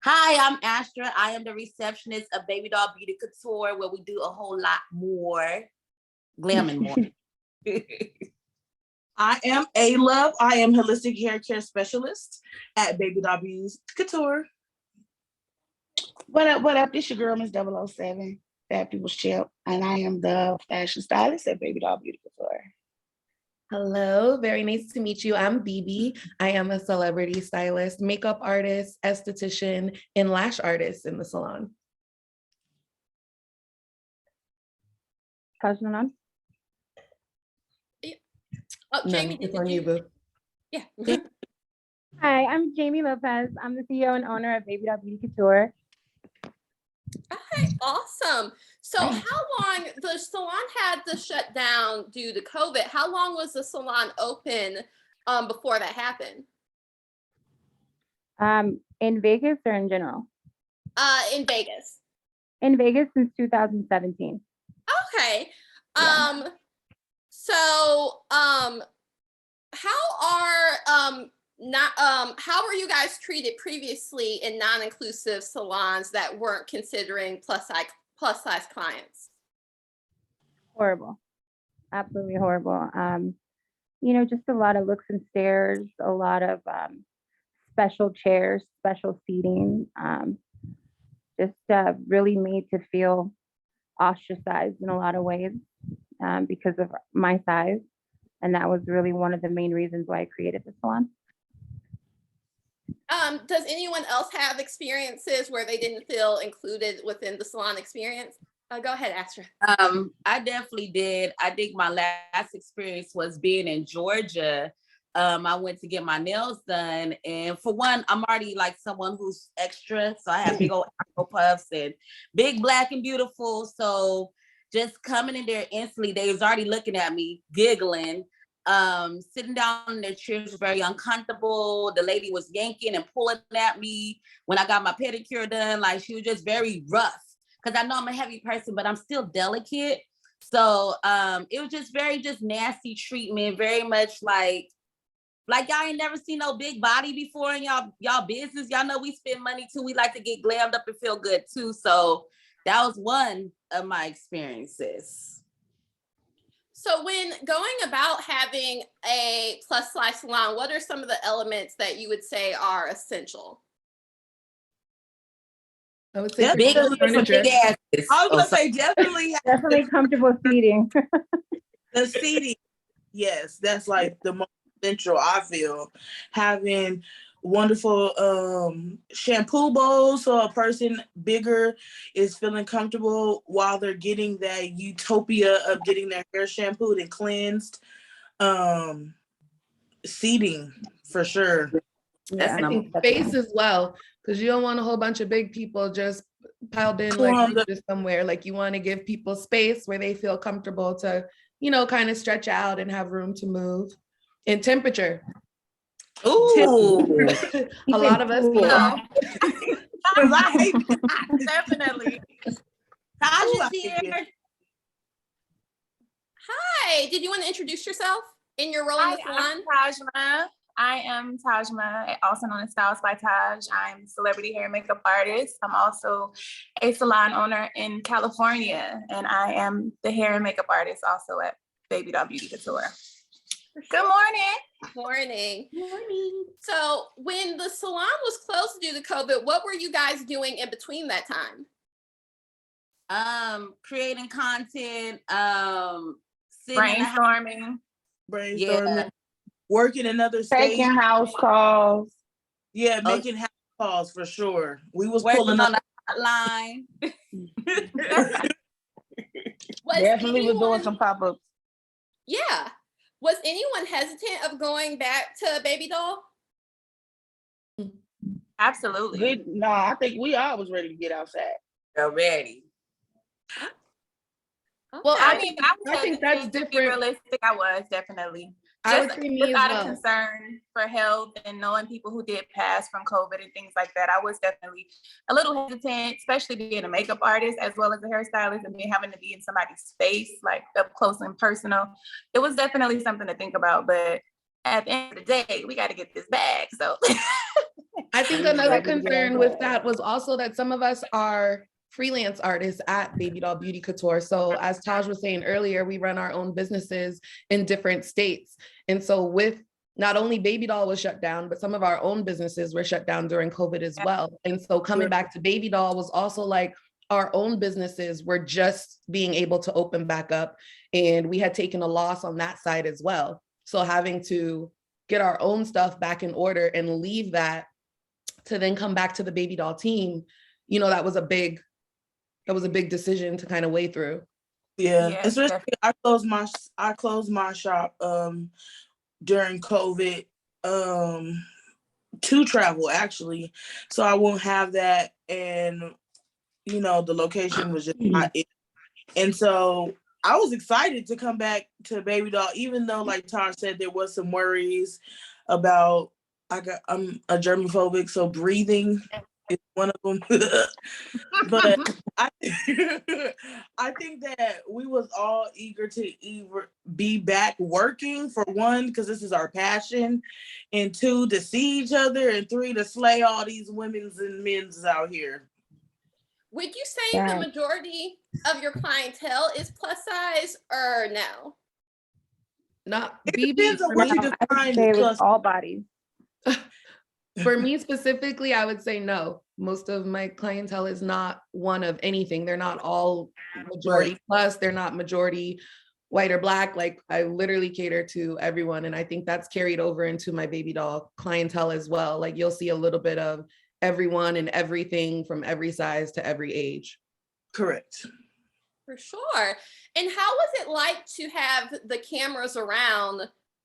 Hi, I'm Astra. I am the receptionist of Babydoll Beauty Couture, where we do a whole lot more glam and more. I am A-Love. I am holistic hair care specialist at Babydoll Beauty Couture. What up? What up? This your girl, Miss 007, Fat People's Chip, and I am the fashion stylist at Babydoll Beauty Couture. Hello, very nice to meet you. I'm BB. I am a celebrity stylist, makeup artist, esthetician, and lash artist in the salon. Taj Manan? Oh, Jamie, it's on you, boo. Yeah. Hi, I'm Jamie Lopez. I'm the CEO and owner of Babydoll Beauty Couture. Okay, awesome. So how long, the salon had to shut down due to COVID. How long was the salon open before that happened? In Vegas or in general? In Vegas. In Vegas since 2017. Okay. Yeah. How were you guys treated previously in non-inclusive salons that weren't considering plus size clients? Horrible. Absolutely horrible. Just a lot of looks and stares, a lot of special chairs, special seating, really made to feel ostracized in a lot of ways because of my size. And that was really one of the main reasons why I created the salon. Does anyone else have experiences where they didn't feel included within the salon experience? Go ahead, Astra. I definitely did. I think my last experience was being in Georgia. I went to get my nails done, and for one, I'm already like someone who's extra, so I have big old afro puffs and big black and beautiful. So just coming in there instantly, they was already looking at me, giggling. Sitting down in their chairs was very uncomfortable. The lady was yanking and pulling at me when I got my pedicure done. Like, she was just very rough, because I know I'm a heavy person, but I'm still delicate. So it was just very nasty treatment, very much like y'all ain't never seen no big body before in y'all business. Y'all know we spend money too. We like to get glammed up and feel good too. So that was one of my experiences. So when going about having a plus size salon, what are some of the elements that you would say are essential? I would say big furniture. asses. I was gonna say definitely comfortable seating. the seating. Yes, that's like the most essential. I feel having wonderful shampoo bowls, so a person bigger is feeling comfortable while they're getting that utopia of getting their hair shampooed and cleansed. Seating for sure. Yeah, I think space as well, because you don't want a whole bunch of big people just piled in like just somewhere. Like, you want to give people space where they feel comfortable to, kind of stretch out and have room to move. And temperature. Ooh, a lot of us. Definitely. Taj is here. Hi, did you want to introduce yourself in your role in the salon? I am Tajma, also known as Styles by Taj. I'm a celebrity hair and makeup artist. I'm also a salon owner in California, and I am the hair and makeup artist also at Babydoll Beauty Couture. Good morning. Morning. Morning. So when the salon was closed due to COVID, what were you guys doing in between that time? Creating content, brainstorming, yeah. Working another state. Taking house calls. Yeah, making house calls for sure. We was working pulling on the hotline. Definitely was doing some pop-ups. Yeah. Was anyone hesitant of going back to Babydoll? Absolutely. No, I think we all was ready to get outside. Already. Okay. Well, I think that's different. To be realistic, I was definitely. Just out of concern for health and knowing people who did pass from COVID and things like that, I was definitely a little hesitant, especially being a makeup artist as well as a hairstylist and having to be in somebody's space, like up close and personal. It was definitely something to think about, but at the end of the day, we got to get this bag. So I think another concern with that was also that some of us are freelance artists at Babydoll Beauty Couture. So as Taj was saying earlier, we run our own businesses in different states. And so with not only Babydoll was shut down, but some of our own businesses were shut down during COVID as well. And so coming back to Babydoll was also like our own businesses were just being able to open back up. And we had taken a loss on that side as well. So having to get our own stuff back in order and leave that to then come back to the Babydoll team, you know, that was a big decision to kind of weigh through. Yeah. Especially I closed my shop during COVID to travel actually. So I won't have that, and you know, the location was just not it. And so I was excited to come back to Babydoll, even though, like Taj said, there was some worries about I'm a germophobic, so breathing is one of them. But I think that we was all eager to be back working, for one, because this is our passion, and two, to see each other, and three, to slay all these women's and men's out here. Would you say the majority of your clientele is plus size or no? Not It BB. depends on what you define as plus. All bodies. For me specifically, I would say no. Most of my clientele is not one of anything. They're not all majority plus. They're not majority white or black. Like I literally cater to everyone. And I think that's carried over into my Babydoll clientele as well. Like you'll see a little bit of everyone and everything from every size to every age. Correct. For sure. And how was it like to have the cameras around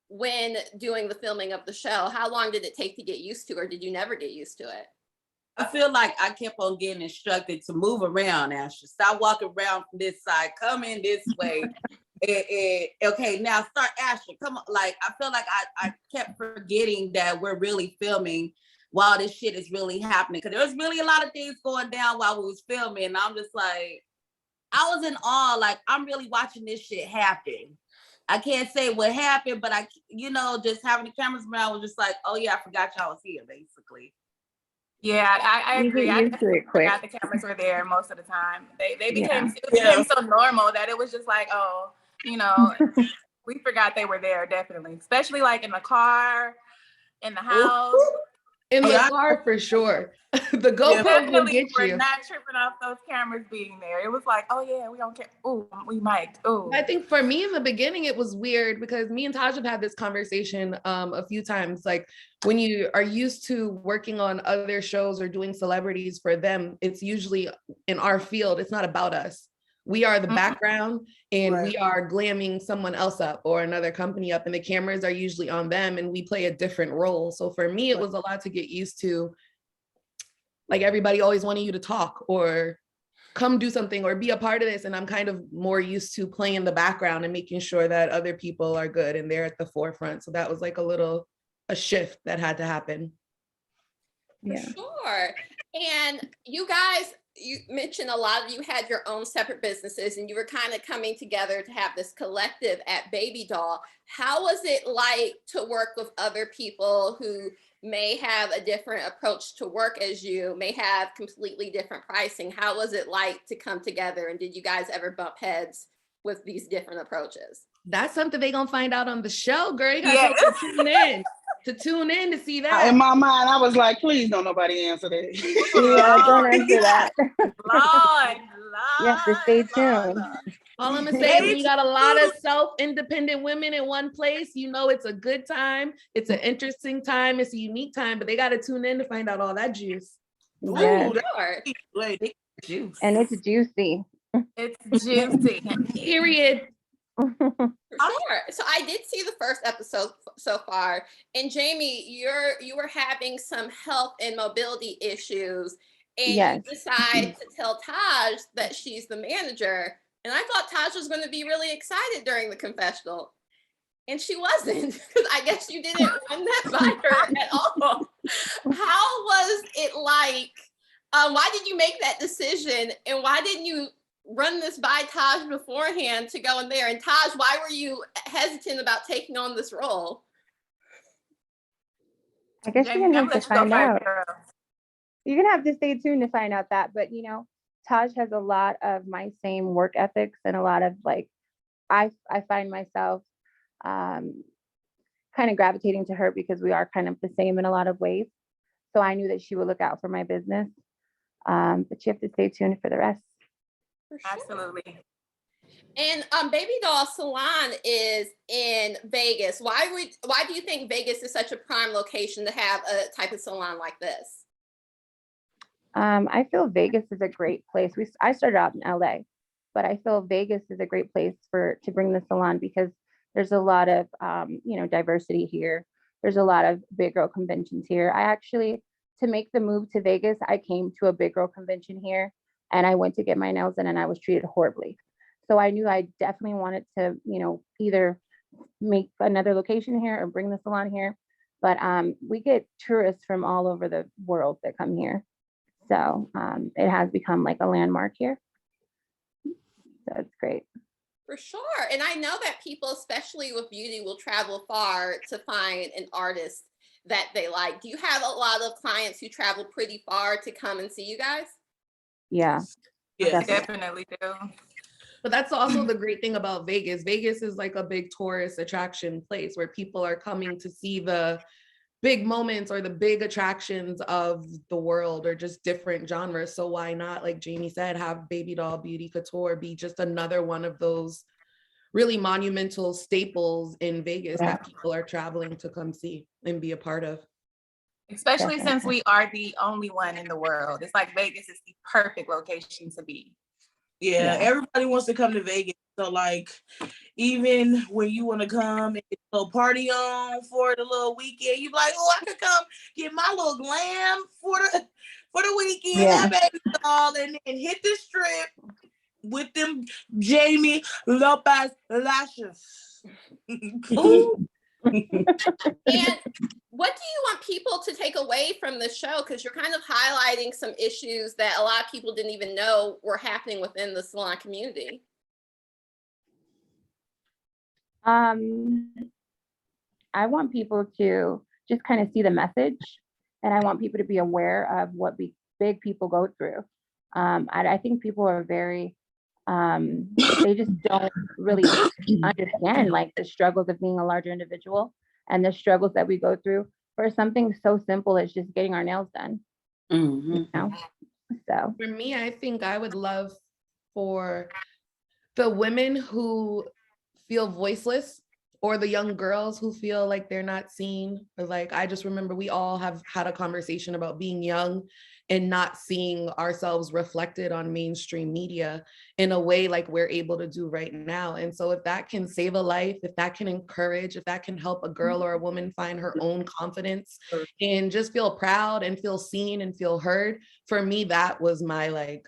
when doing the filming of the show? How long did it take to get used to, or did you never get used to it? I feel like I kept on getting instructed to move around, Astra. Stop walking around from this side, come in this way. Okay, now start, Astra, come on. Like, I feel like I kept forgetting that we're really filming while this shit is really happening. Because there was really a lot of things going down while we was filming. And I'm just like, I was in awe. Like, I'm really watching this shit happen. I can't say what happened, but just having the cameras around was just like, oh yeah, I forgot y'all was here, basically. Yeah, I agree. I forgot the cameras were there most of the time. They became so normal that it was just like, oh, we forgot they were there, definitely. Especially like in the car, in the house. In the car for sure. The GoPro will get you. We're not tripping off those cameras being there. It was like, oh yeah, we don't care. Oh, we might. Oh. I think for me in the beginning, it was weird because me and Taj have had this conversation a few times. Like when you are used to working on other shows or doing celebrities for them, it's usually in our field. It's not about us. We are the background and we are glamming someone else up or another company up, and the cameras are usually on them and we play a different role. So for me, it was a lot to get used to. Like everybody always wanting you to talk or come do something or be a part of this. And I'm kind of more used to playing in the background and making sure that other people are good and they're at the forefront. So that was like a shift that had to happen. For sure. And you guys, you mentioned a lot of you had your own separate businesses and you were kind of coming together to have this collective at Babydoll. How was it like to work with other people who may have a different approach to work as you, may have completely different pricing? How was it like to come together, and did you guys ever bump heads with these different approaches? That's something they're gonna find out on the show, girl. You gotta to tune in to see that. In my mind, I was like, please don't nobody answer that. Don't answer that. Lord. You have to stay tuned. All I'm gonna say is when you got a lot of self-independent women in one place, it's a good time. It's an interesting time. It's a unique time, but they got to tune in to find out all that juice. Yes. Juice. And it's juicy. It's juicy. Period. Sure. So I did see the first episode so far, and Jamie, you were having some health and mobility issues, and you decide to tell Taj that she's the manager. And I thought Taj was going to be really excited during the confessional, and she wasn't, because I guess you didn't run that by her at all. How was it like? Why did you make that decision, and why didn't you run this by Taj beforehand to go in there? And Taj, why were you hesitant about taking on this role? I guess Jamie, you're gonna I'm have to gonna let you go find out. first, girl. You're gonna have to stay tuned to find out that. But Taj has a lot of my same work ethics and a lot of like, I find myself kind of gravitating to her because we are kind of the same in a lot of ways. So I knew that she would look out for my business. But you have to stay tuned for the rest. For sure. Absolutely. And Babydoll Salon is in Vegas. Why do you think Vegas is such a prime location to have a type of salon like this? I feel Vegas is a great place. I started out in LA, but I feel Vegas is a great place to bring the salon because there's a lot of diversity here. There's a lot of big girl conventions here. I actually, to make the move to Vegas, I came to a big girl convention here and I went to get my nails done and I was treated horribly. So I knew I definitely wanted to, either make another location here or bring the salon here. But we get tourists from all over the world that come here. So it has become like a landmark here. So it's great. For sure. And I know that people, especially with beauty, will travel far to find an artist that they like. Do you have a lot of clients who travel pretty far to come and see you guys? Yeah. Yes, definitely do. But that's also the great thing about Vegas. Vegas is like a big tourist attraction place where people are coming to see the big moments or the big attractions of the world or just different genres. So why not, like Jamie said, have Babydoll Beauty Couture be just another one of those really monumental staples in Vegas that people are traveling to come see and be a part of. Especially since we are the only one in the world. It's like Vegas is the perfect location to be. Yeah, everybody wants to come to Vegas. So like, even when you want to come and get a little party on for the little weekend, you be like, oh, I could come get my little glam for the weekend, have Babydoll, and then hit the strip with them Jamie Lopez lashes. And what do you want people to take away from the show? Because you're kind of highlighting some issues that a lot of people didn't even know were happening within the salon community. I want people to just kind of see the message, and I want people to be aware of what big people go through. I think people are very, they just don't really understand like the struggles of being a larger individual and the struggles that we go through for something so simple as just getting our nails done. So for me, I think I would love for the women who feel voiceless or the young girls who feel like they're not seen. Or like, I just remember we all have had a conversation about being young and not seeing ourselves reflected on mainstream media in a way like we're able to do right now. And so if that can save a life, if that can encourage, if that can help a girl or a woman find her own confidence and just feel proud and feel seen and feel heard, for me, that was my like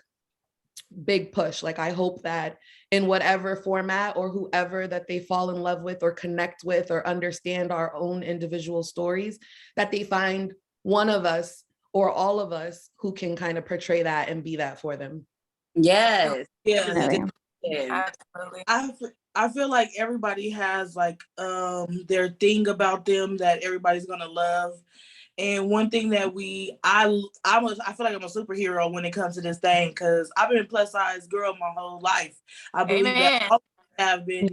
big push. Like, I hope that in whatever format or whoever that they fall in love with or connect with or understand our own individual stories, that they find one of us or all of us who can kind of portray that and be that for them. Yes. Absolutely. I feel like everybody has like their thing about them that everybody's gonna love. And one thing that I feel like I'm a superhero when it comes to this thing because I've been a plus size girl my whole life. I believe that all have been,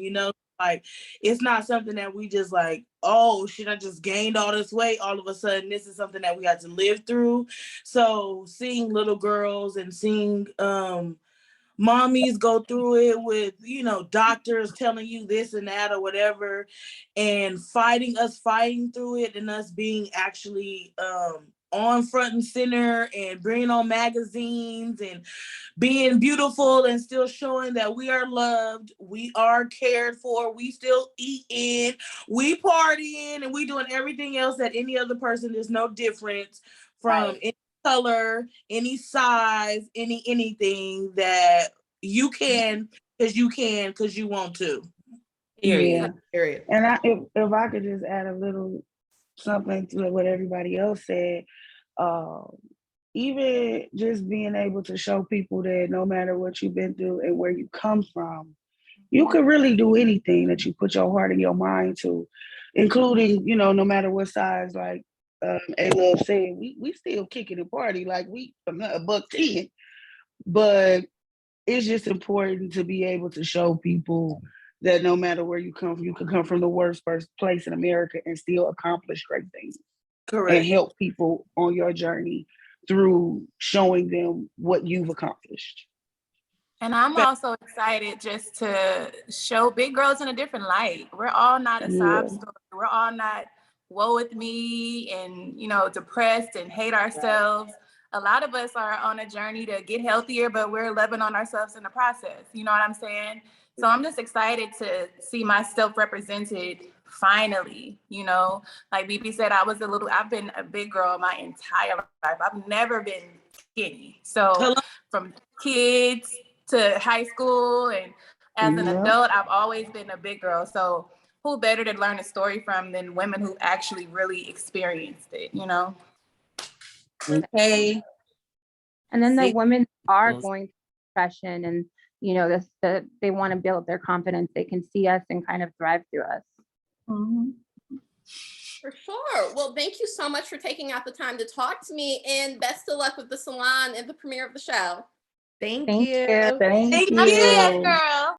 like it's not something that we just like, oh shit, I just gained all this weight. All of a sudden, this is something that we had to live through. So seeing little girls and seeing mommies go through it with, doctors telling you this and that or whatever, and fighting through it and us being actually on front and center and bringing on magazines and being beautiful and still showing that we are loved, we are cared for, we still eating, we partying, and we doing everything else that any other person. There's no difference from any color, any size, anything that you can because you want to. Period. And if I could just add a little something to what everybody else said, even just being able to show people that no matter what you've been through and where you come from, you could really do anything that you put your heart and your mind to, including, no matter what size, like A-Love said, we still kicking the party like we $110. But it's just important to be able to show people that no matter where you come from, you can come from the worst place in America and still accomplish great things. Correct. And help people on your journey through showing them what you've accomplished. And I'm also excited just to show big girls in a different light. We're all not a sob story. We're all not woe with me and, depressed and hate ourselves. A lot of us are on a journey to get healthier, but we're loving on ourselves in the process. You know what I'm saying? So I'm just excited to see myself represented finally, like BB said, I've been a big girl my entire life. I've never been skinny. So from kids to high school and as an adult, I've always been a big girl. So who better to learn a story from than women who actually really experienced it, Okay. And then the women are going to profession and, they want to build their confidence. They can see us and kind of thrive through us. Mm-hmm. For sure. Well, thank you so much for taking out the time to talk to me, and best of luck with the salon and the premiere of the show. Thank you. Thank you. Yes, girl.